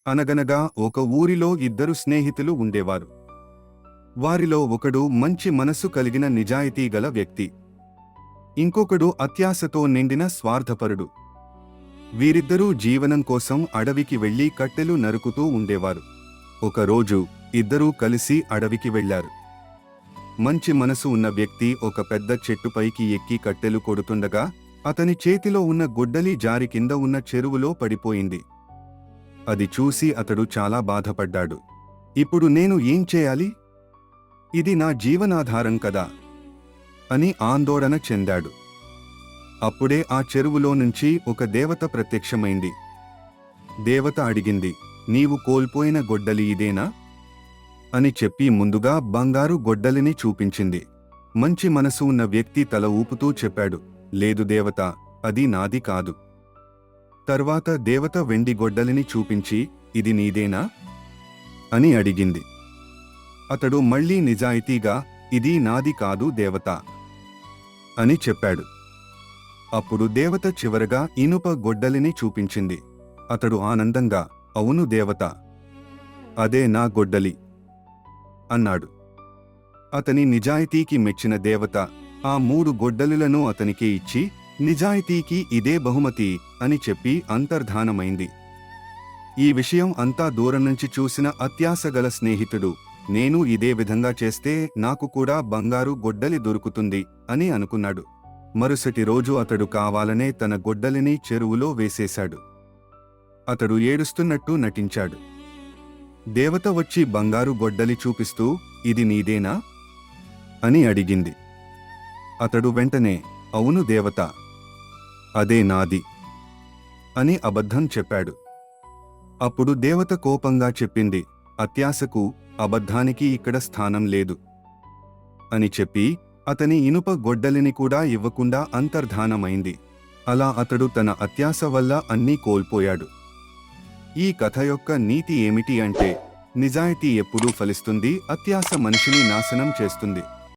అనగనగా ఒక ఊరిలో ఇద్దరు స్నేహితులు ఉండేవారు. వారిలో ఒకడు మంచి మనసు కలిగిన నిజాయితీ గల వ్యక్తి. ఇంకొకడు అత్యాశతో నిండిన స్వార్థపరుడు. వీరిద్దరూ జీవనం కోసం అడవికి వెళ్లి కట్టెలు నరుకుతూ ఉండేవారు. ఒకరోజు ఇద్దరూ కలిసి అడవికి వెళ్లారు. మంచి మనసు ఉన్న వ్యక్తి ఒక పెద్ద చెట్టుపైకి ఎక్కి కట్టెలు కొడుతుండగా అతని చేతిలో ఉన్న గుడ్డలి జారి కింద ఉన్న చెరువులో పడిపోయింది. అది చూసి అతడు చాలా బాధపడ్డాడు. ఇప్పుడు నేను ఏం చేయాలి? ఇది నా జీవనాధారం కదా అని ఆందోళన చెందాడు. అప్పుడే ఆ చెరువులో నుంచి ఒక దేవత ప్రత్యక్షమైంది. దేవత అడిగింది, నీవు కోల్పోయిన గొడ్డలి ఇదేనా అని చెప్పి ముందుగా బంగారు గొడ్డలిని చూపించింది. మంచి మనసు ఉన్న వ్యక్తి తల ఊపుతూ చెప్పాడు, లేదు దేవత, అది నాది కాదు. తర్వాత దేవత వెండి గొడ్డలిని చూపించి, ఇది నీదేనా అని అడిగింది. అతడు మళ్లీ నిజాయితీగా, ఇది నాది కాదు దేవత అని చెప్పాడు. అప్పుడు దేవత చివరగా ఇనుప గొడ్డలిని చూపించింది. అతడు ఆనందంగా, అవును దేవత, అదే నా గొడ్డలి అన్నాడు. అతని నిజాయితీకి మెచ్చిన దేవత ఆ 3 గొడ్డలులను అతనికి ఇచ్చి, నిజాయితీకి ఇదే బహుమతి అని చెప్పి అంతర్ధానమైంది. ఈ విషయం అంతా దూరం నుంచి చూసిన అత్యాశగల స్నేహితుడు, నేను ఇదే విధంగా చేస్తే నాకు కూడా బంగారు గొడ్డలి దొరుకుతుంది అని అనుకున్నాడు. మరుసటి రోజు అతడు కావాలనే తన గొడ్డలిని చెరువులో వేసేశాడు. అతడు ఏడుస్తున్నట్టు నటించాడు. దేవత వచ్చి బంగారు గొడ్డలి చూపిస్తూ, ఇది నీదేనా అని అడిగింది. అతడు వెంటనే, అవును దేవత, అదే నాది అని అబద్ధం చెప్పాడు. అప్పుడు దేవత కోపంగా చెప్పింది, అత్యాశకు, అబద్ధానికి ఇక్కడ స్థానం లేదు అని చెప్పి అతని ఇనుప గొడ్డలిని కూడా ఇవ్వకుండా అంతర్ధానమైంది. అలా అతడు తన అత్యాశ వల్ల అన్నీ కోల్పోయాడు. ఈ కథ యొక్క నీతి ఏమిటి అంటే, నిజాయితీ ఎప్పుడూ ఫలిస్తుంది, అత్యాశ మనిషిని నాశనం చేస్తుంది.